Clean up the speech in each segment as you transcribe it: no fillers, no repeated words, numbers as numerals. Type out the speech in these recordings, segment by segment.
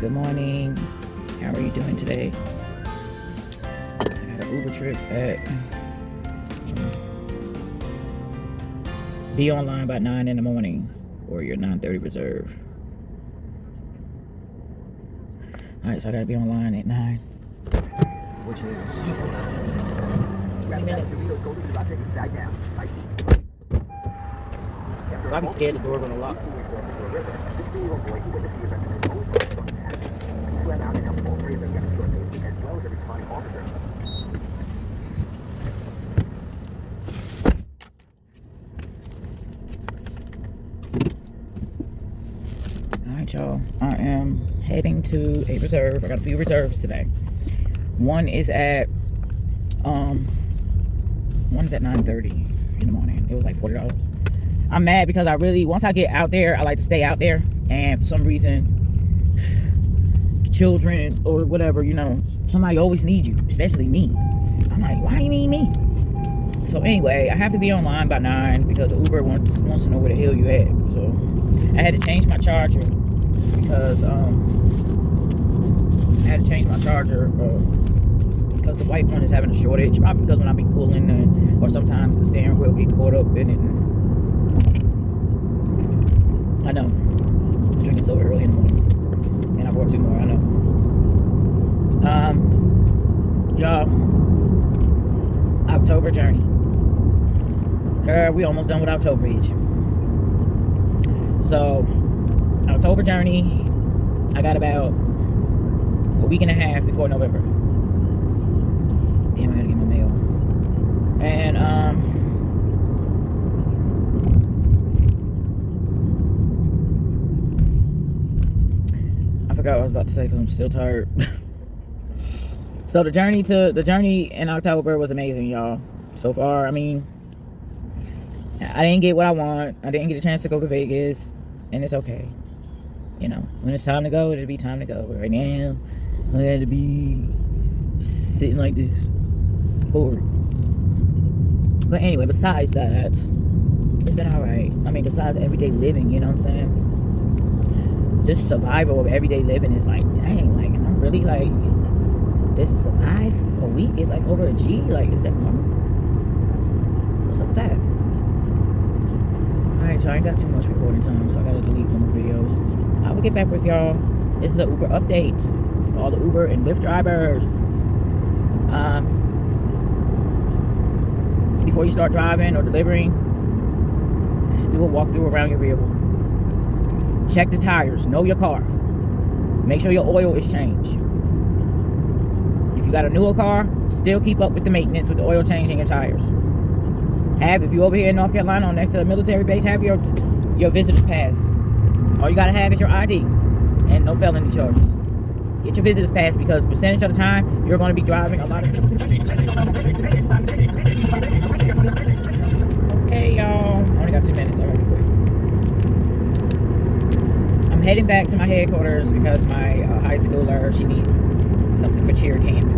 Good morning. How are you doing today? I got an Uber trip at be online by 9 in the morning or your 9:30 reserve. Alright, so I gotta be online at 9. Which is I'll be scared the door gonna lock. Alright, y'all. I am heading to a reserve. I got a few reserves today. One is at 9:30 in the morning. It was like $40. I'm mad because once I get out there, I like to stay out there, and for some reason children or whatever, somebody always needs you, especially me. I'm like, why you need me? So anyway, I have to be online by 9 because Uber wants to know where the hell you at. So I had to change my charger because because the white one is having a shortage. Probably because when I be pulling or sometimes the steering wheel get caught up in it. I know. I'm drinking so early in the morning. And I bought 2 more, I know. Y'all, October journey. Girl, we almost done with October each. So, October journey, I got about a week and a half before November. Damn, I gotta get my mail. And, I forgot what I was about to say because I'm still tired. So the journey in October was amazing, y'all. So far, I mean, I didn't get what I want. I didn't get a chance to go to Vegas, and it's okay. When it's time to go, it'll be time to go. But right now, I had to be sitting like this, bored. But anyway, besides that, it's been alright. I mean, besides everyday living, you know what I'm saying? This survival of everyday living is like, dang, like, I'm really like, this is survive a week? It's like over a G? Like, is that normal? What's up with that? Alright, y'all, I ain't got too much recording time, so I gotta delete some more videos. I will get back with y'all. This is an Uber update for all the Uber and Lyft drivers. Before you start driving or delivering, do a walkthrough around your vehicle. Check the tires. Know your car. Make sure your oil is changed. If you got a newer car, still keep up with the maintenance with the oil change and your tires. If you over here in North Carolina next to a military base, have your visitor's pass. All you gotta have is your ID and no felony charges. Get your visitor's pass because percentage of the time you're gonna be driving a lot of people. Okay, y'all. I only got 2 minutes. All right, quick. I'm heading back to my headquarters because my high schooler, she needs something for cheer camp.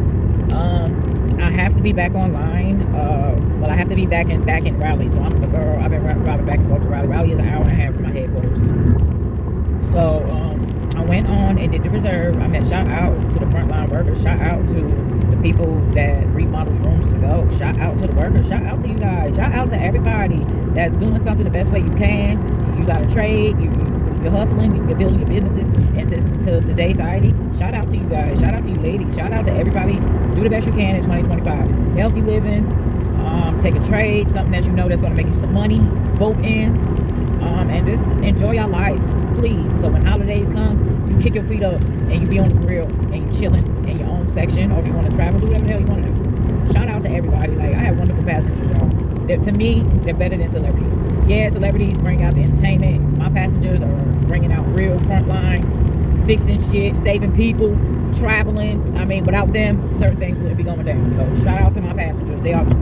I have to be back online. I have to be back in Raleigh. So I've been driving back and forth to Raleigh. Raleigh is an hour and a half from my headquarters. So I went on and did the reserve. Shout out to the frontline workers. Shout out to the people that remodels rooms to go. Shout out to the workers. Shout out to you guys. Shout out to everybody that's doing something the best way you can. You got a trade. You're hustling. You're building your businesses into today's society. Shout out to you guys. Shout out to you ladies. Shout out to everybody. Do the best you can in 2025. Healthy living. Take a trade. Something that you know that's going to make you some money. Both ends. And just enjoy your life, please. So when holidays come, you kick your feet up and you be on the grill and you chilling in your own section, or if you want to travel, do whatever the hell you want to do. Shout out to everybody. Like, I have wonderful passengers, y'all. To me, they're better than celebrities. Yeah, celebrities bring out the entertainment. My passengers are bringing out real frontline, fixing shit, saving people, traveling. I mean, without them, certain things wouldn't be going down. So shout out to my passengers. They are the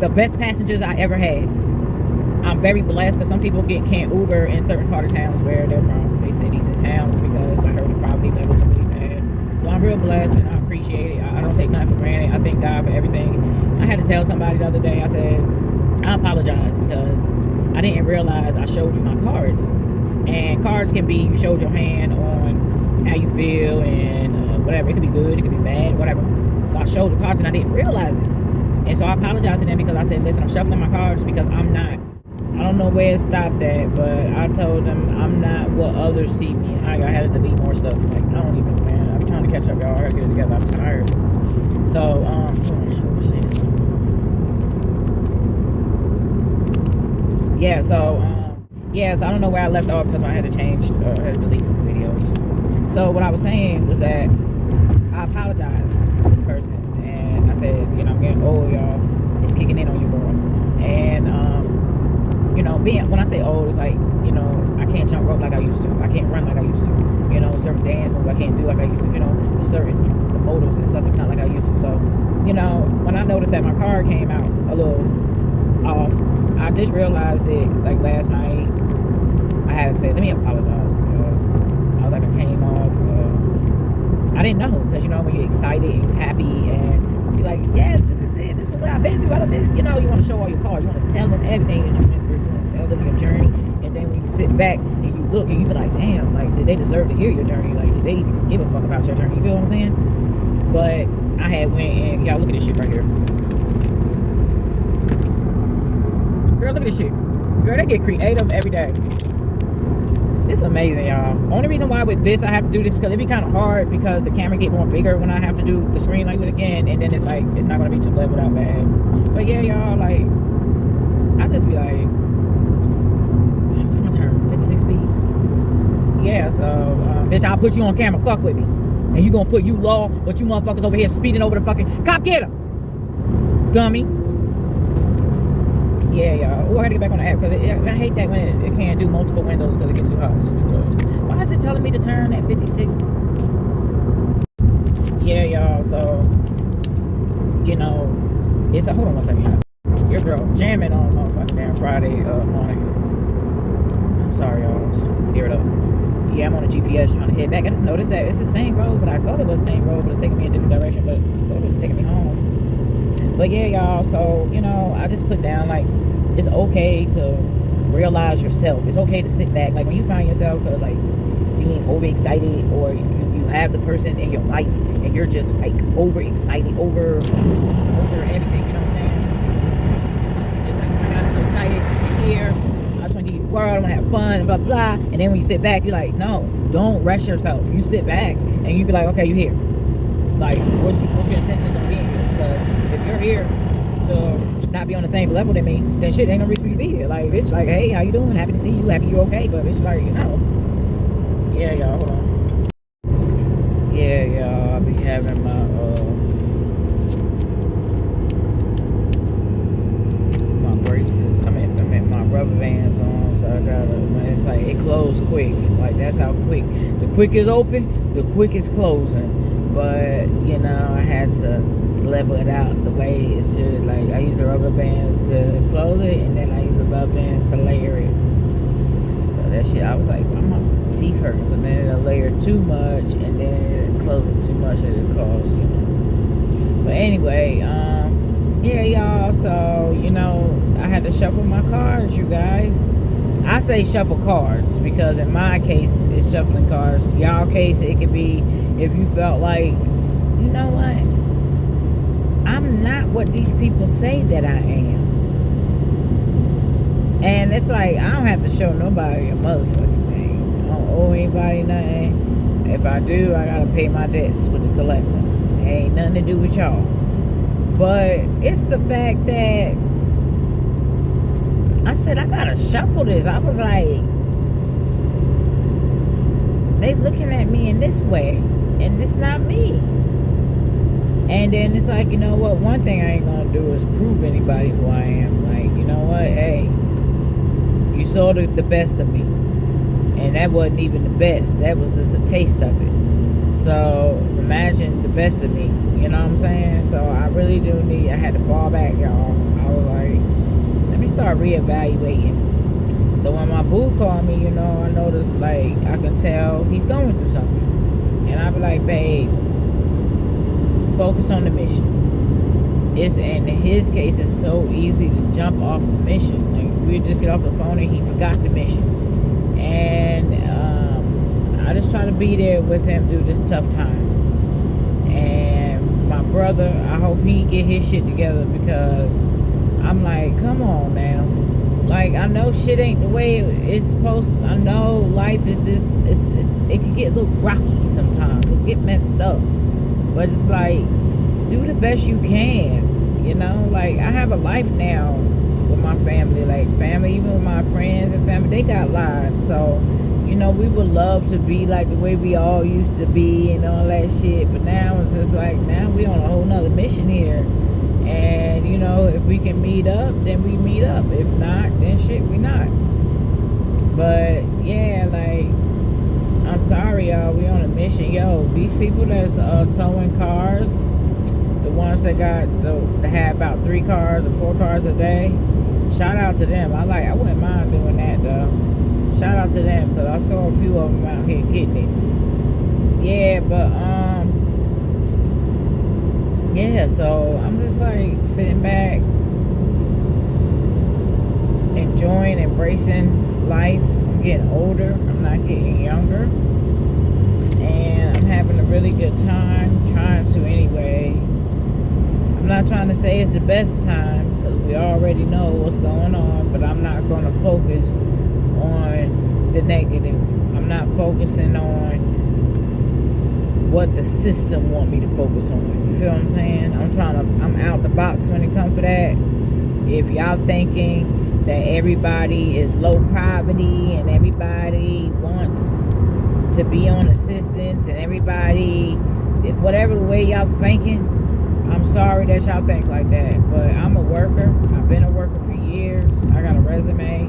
best passengers I ever had. I'm very blessed because some people can't Uber in certain part of towns where they're from, they cities and towns, because I heard the property levels are really bad. So I'm real blessed and I appreciate it. I don't take nothing for granted. I thank God for everything. I had to tell somebody the other day, I said, I apologize because I didn't realize I showed you my cards. And cards can be, you showed your hand on how you feel and whatever. It could be good, it could be bad, whatever. So I showed the cards and I didn't realize it. And so I apologized to them because I said, listen, I'm shuffling my cards because I don't know where it stopped at, but I told them I'm not what others see me. I had to delete more stuff. Like, I don't even, man, I'm trying to catch up, y'all. I gotta get it together. I'm tired. So, who was saying something? Yeah, so I don't know where I left off because I had to change, I had to delete some videos. So what I was saying was that I apologized to the person, and I said, I'm getting old, y'all. It's kicking in on you, bro. And when I say old, it's like, I can't jump rope like I used to. I can't run like I used to. Certain dance moves I can't do like I used to. The certain the motives and stuff, it's not like I used to. So, when I noticed that my car came out a little off, I just realized it like last night. I had to say, let me apologize because I was like, I came off. I didn't know because when you're excited and happy and you're like, yes, this is it. This is what I've been through. You want to show all your cards. You want to tell them everything that you've been through. You want to tell them your journey. And then when you sit back and you look and you be like, damn, like, did they deserve to hear your journey? Like, did they even give a fuck about your journey? You feel what I'm saying? But I had went and y'all look at this shit right here. Girl, look at this shit. Girl, they get creative every day. It's amazing, y'all. Only reason why with this I have to do this because it'd be kind of hard because the camera get more bigger when I have to do the screen like it again, and then it's like it's not gonna be too leveled out bad. But yeah, y'all, like I just be like, what's my turn? 56B. Yeah, so bitch, I'll put you on camera. Fuck with me, and you gonna put you law, but you motherfuckers over here speeding over the fucking cop. Get him, dummy. Yeah, y'all. Oh, I gotta get back on the app because I hate that when it can't do multiple windows because it gets too hot. Why is it telling me to turn at 56? Yeah, y'all. So, it's a hold on one second, y'all. Your girl jamming on motherfucking damn Friday morning. I'm sorry, y'all. I'm just trying to clear it up. Yeah, I'm on a GPS trying to head back. I just noticed that it's the same road, but I thought it was the same road, but it's taking me in a different direction. But I thought it was taking me home. But yeah, y'all. So I just put down like. It's okay to realize yourself. It's okay to sit back. Like when you find yourself like being overexcited or you have the person in your life and you're just like overexcited over everything. You know what I'm saying? You're just like, oh my God, I'm so excited to be here. I just want to give you the world. I want to have fun, blah, blah. And then when you sit back, you're like, no, don't rush yourself. You sit back and you be like, okay, you're here. Like, what's your intentions on being here? Because if you're here to not be on the same level than me, then shit ain't no reason for you to be here. Like, bitch, like, hey, how you doing? Happy to see you. Happy you're okay. But bitch, like, yeah, y'all, hold on. Yeah, y'all, I'll be having my braces. I mean my rubber bands on, so I gotta. It's like it closed quick. Like that's how quick. The quick is open, the quick is closing. But I had to level it out the way it should. Like I use the rubber bands to close it, and then I use the rubber bands to layer it. So that shit, I was like, my teeth hurt, but then it'll layer too much, and then it'll close it too much, and it'll cause, But anyway, yeah, y'all. So I had to shuffle my cards, you guys. I say shuffle cards because in my case, it's shuffling cards. Y'all case, it could be if you felt like, you know what? I'm not what these people say that I am. And it's like, I don't have to show nobody a motherfucking thing. I don't owe anybody nothing. If I do, I gotta pay my debts with the collector. It ain't nothing to do with y'all. But it's the fact that I said, I gotta shuffle this. I was like, they looking at me in this way, and it's not me. And then it's like, you know what? One thing I ain't gonna do is prove anybody who I am. Like, you know what? Hey, you saw the best of me. And that wasn't even the best. That was just a taste of it. So, imagine the best of me. You know what I'm saying? So, I really do need, I had to fall back, y'all. I was like, let me start reevaluating. So, when my boo called me, I noticed, like, I can tell he's going through something. And I be like, babe, focus on the mission. In his case, it's so easy to jump off the mission. Like we just get off the phone and he forgot the mission. And I just try to be there with him through this tough time. And my brother, I hope he get his shit together, because I'm like, come on now. Like, I know shit ain't the way it's supposed to. I know life is just, it can get a little rocky sometimes. It get messed up. But it's like, do the best you can. You know, like, I have a life now with my family. Like, family, even with my friends and family, they got lives. So, you know, we would love to be like the way we all used to be and all that shit. But now it's just like, now we on a whole nother mission here. And, you know, if we can meet up, then we meet up. If not, then shit, we not. But, yeah, like, I'm sorry, y'all. We on a mission. Yo, these people that's towing cars, the ones that have about 3 cars or 4 cars a day, shout out to them. I wouldn't mind doing that, though. Shout out to them, because I saw a few of them out here getting it. Yeah, but, yeah, so I'm just like sitting back, enjoying, embracing life. I'm getting older, I'm not getting younger, and I'm having a really good time, trying to anyway. I'm not trying to say it's the best time, because we already know what's going on, but I'm not going to focus on the negative. I'm not focusing on what the system want me to focus on. You feel what I'm saying? I'm out the box when it comes to that. If y'all thinking that everybody is low poverty and everybody wants to be on assistance and everybody, whatever the way y'all thinking, I'm sorry that y'all think like that. But I'm a worker. I've been a worker for years. I got a resume.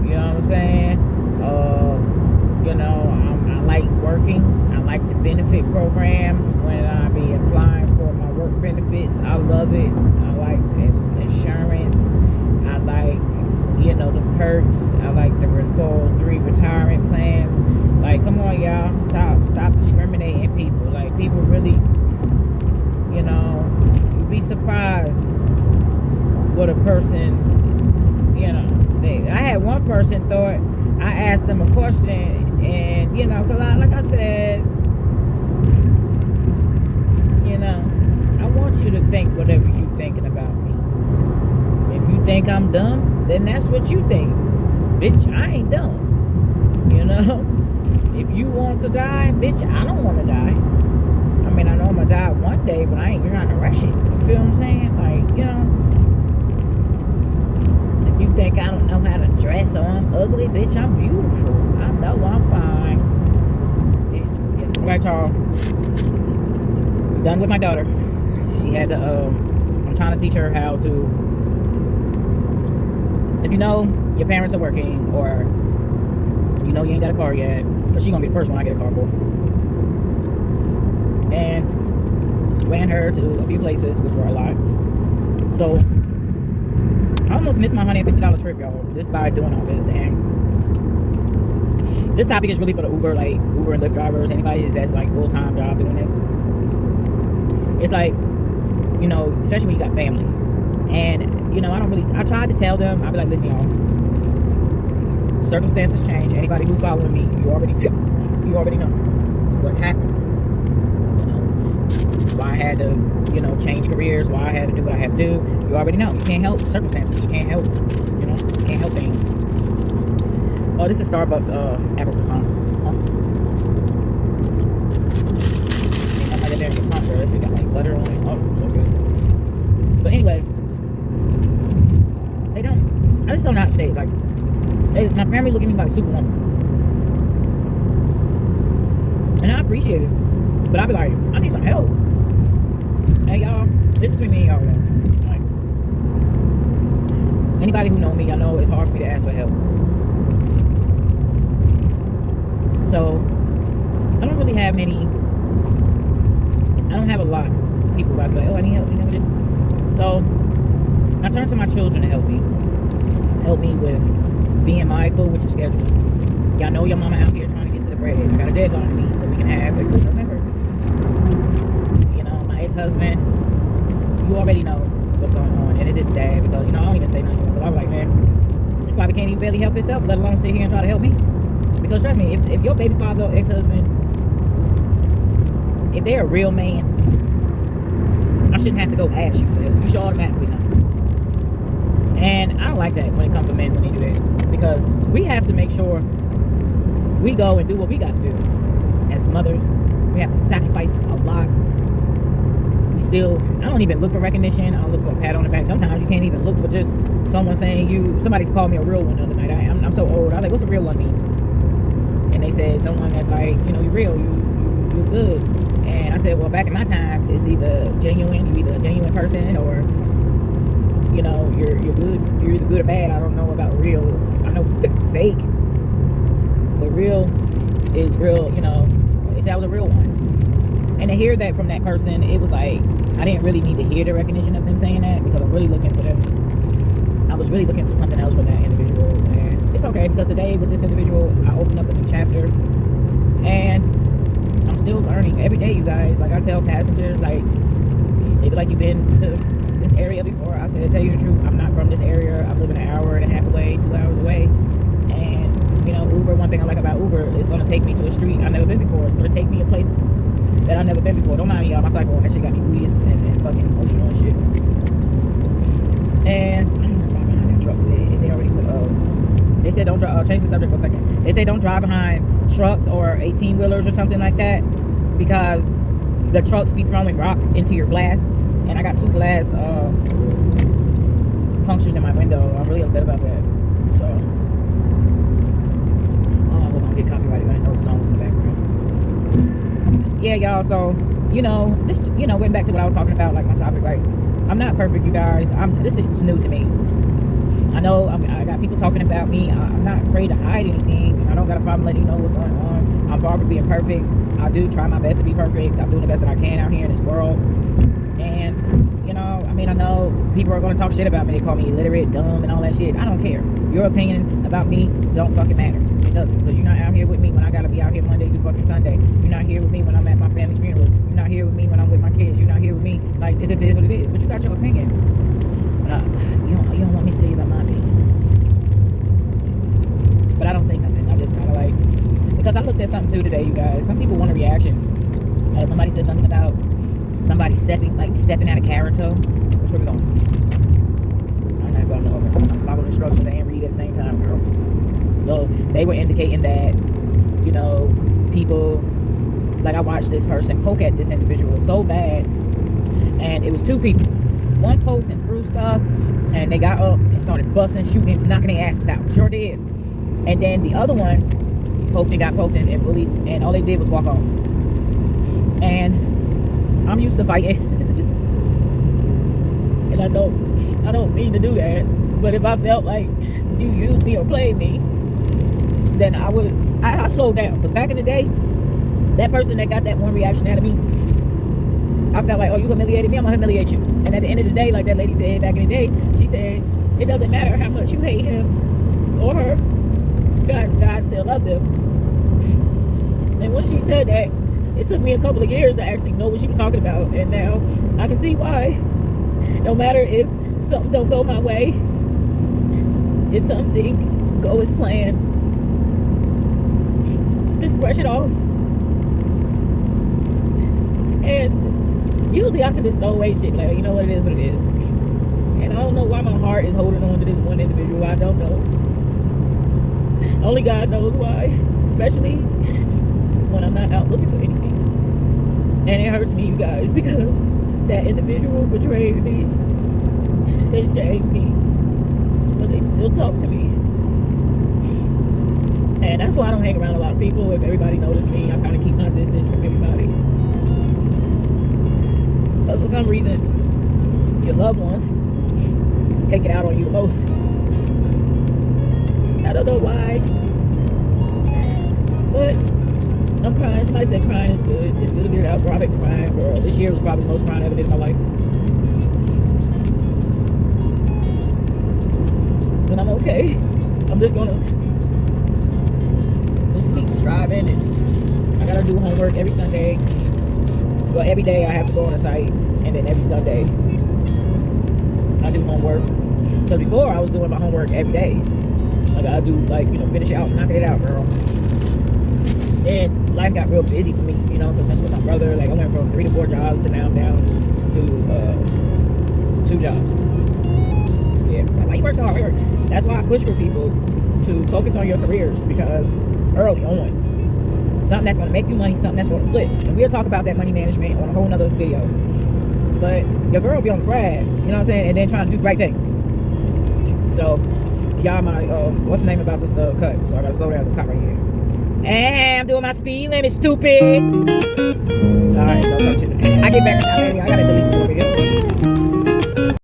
You know what I'm saying? You know, I like working. I like the benefit programs when I be applying for my work benefits. I love it. I like insurance. I like, you know, the perks. I like the 403 retirement plans. Like, come on, y'all. Stop discriminating people. Like, people really, you know, you'd be surprised what a person, you know, I had one person thought, I asked them a question, and, you know, because like I said, you know, I want you to think whatever you're thinking about me. If you think I'm dumb, then that's what you think. Bitch, I ain't dumb. You know? If you want to die, bitch, I don't want to die. I mean, I know I'm going to die one day, but I ain't trying to rush it. You feel what I'm saying? Like, you know, if you think I don't know how to dress or I'm ugly, bitch, I'm beautiful. I know I'm fine. All right, y'all. Done with my daughter. She had to, I'm trying to teach her how to, if you know your parents are working, or you know you ain't got a car yet, because she's going to be the first one I get a car for. And ran her to a few places, which were a lot. So I almost missed my $150 trip, y'all, just by doing all this. And this topic is really for the Uber and Lyft drivers, anybody that's like full-time job doing this. It's like, you know, especially when you got family. And, you know, I tried to tell them, I'll be like, listen, y'all, circumstances change. Anybody who's following me, you already know what happened. You know, why I had to, you know, change careers, why I had to do what I had to do. You already know. You can't help circumstances. You can't help, you know, you can't help things. Oh, this is Starbucks apple croissant. This shit got like butter on it. Oh, so good. But anyway, I just don't know how to say it. Like, my family look at me like Superwoman. And I appreciate it. But I be like, I need some help. Hey, y'all, it's between me and y'all, though. Like, anybody who know me, y'all know it's hard for me to ask for help. So, I don't really have many. I don't have a lot of people who I be like, oh, I need help. So, I turn to my children to help me. Help me with being mindful with your schedules. Y'all know your mama out here trying to get to the bread. I got a deadline to meet so we can have a good November. You know, my ex-husband, you already know what's going on. And it is sad because, you know, I don't even say nothing. Because I'm like, man, he probably can't even barely help himself, let alone sit here and try to help me. Because trust me, if your baby father or ex-husband, if they're a real man, I shouldn't have to go ask you for help. You should automatically know. And I don't like that when it comes to men when they do that. Because we have to make sure we go and do what we got to do. As mothers, we have to sacrifice a lot. I don't even look for recognition. I don't look for a pat on the back. Sometimes you can't even look for just someone saying somebody's called me a real one the other night. I'm so old. I was like, what's a real one mean? And they said someone that's like, you're real, you're good. And I said, well, back in my time, it's either genuine, you're either a genuine person, or you're good. You're either good or bad. I don't know about real. I know fake, but real is real. They said I was a real one. And to hear that from that person, it was like, I didn't really need to hear the recognition of them saying that, because I'm really looking for them. I was really looking for something else from that individual. And it's okay, because today with this individual, I opened up a new chapter. And I'm still learning every day, you guys. Like I tell passengers, like, they be like, you've been to this area before. I said, tell you the truth, I'm not from this area. I live an hour and a half away, 2 hours away. And, Uber, one thing I like about Uber, is going to take me to a street I've never been before. It's going to take me a place that I've never been before. Don't mind me, y'all. My cycle, that shit got me weird and fucking emotional and shit. And I'm gonna drive behind that truck. They already put, they said don't drive, change the subject for a second. They say don't drive behind trucks or 18-wheelers or something like that, because the trucks be throwing rocks into your glass. And I got 2 glass punctures in my window. I'm really upset about that. So, I hope I don't get copyrighted. I know the songs in the background. Yeah, y'all. So, just going back to what I was talking about, like my topic. Like, I'm not perfect, you guys. This is new to me. I know I got people talking about me. I'm not afraid to hide anything. I don't got a problem letting you know what's going on. I'm far from being perfect. I do try my best to be perfect. I'm doing the best that I can out here in this world. And, I know people are going to talk shit about me. They call me illiterate, dumb, and all that shit. I don't care. Your opinion about me don't fucking matter. It doesn't. Because you're not out here with me when I got to be out here Monday through fucking Sunday. You're not here with me when I'm at my family's funeral. You're not here with me when I'm with my kids. You're not here with me. Like, it just is what it is. But you got your opinion. But you don't want me to tell you about my opinion. But I don't say nothing. I just kind of like... Because I looked at something too today, you guys. Some people want a reaction. Somebody said something about somebody stepping out of character. Which way we going? I'm not going over. I'm following instructions and read at the same time, girl. So they were indicating that, people, like I watched this person poke at this individual so bad, and it was 2 people. One poked and threw stuff, and they got up and started busting, shooting, knocking their asses out. Sure did. And then the other one poked and got poked and bullied, and all they did was walk off. And I'm used to fighting. And I don't mean to do that, but if I felt like you used me or played me, then I slowed down. Because back in the day, that person that got that one reaction out of me, I felt like, oh, you humiliated me, I'm gonna humiliate you. And at the end of the day, like that lady said back in the day, she said, it doesn't matter how much you hate him or her, God still loved them. And when she said that, it took me a couple of years to actually know what she was talking about. And now I can see why. No matter if something don't go my way, if something didn't go as planned, just brush it off. And usually I can just throw away shit. Like, you know what it is, what it is. And I don't know why my heart is holding on to this one individual. I don't know. Only God knows why. Especially when I'm not out looking for anything. And it hurts me, you guys, because that individual betrayed me. They shamed me. But they still talk to me. And that's why I don't hang around a lot of people. If everybody noticed me, I kind of keep my distance from everybody. Because for some reason, your loved ones take it out on you the most. I don't know why. But I'm crying. Somebody said crying is good. It's good to get it out. I've been crying, girl. This year was probably the most crying I ever did in my life. And I'm okay. I'm just gonna just keep striving, and I gotta do homework every Sunday. Well, every day I have to go on a site, and then every Sunday I do homework. Because before I was doing my homework every day. Like I do, like, finish it out, knocking it out, girl. And life got real busy for me, you know, because that's with my brother. Like I went from 3 to 4 jobs to now I'm down to 2 jobs. Yeah, like you work so hard. That's why I push for people to focus on your careers, because early on, something that's going to make you money, something that's going to flip. And we'll talk about that money management on a whole nother video. But your girl be on the grab, you know what I'm saying, and then trying to do the right thing. So y'all, my what's the name about this cut? So I gotta slow down some cut right here. Hey, I'm doing my speed limit, stupid. All right, so I get back. I gotta delete this video.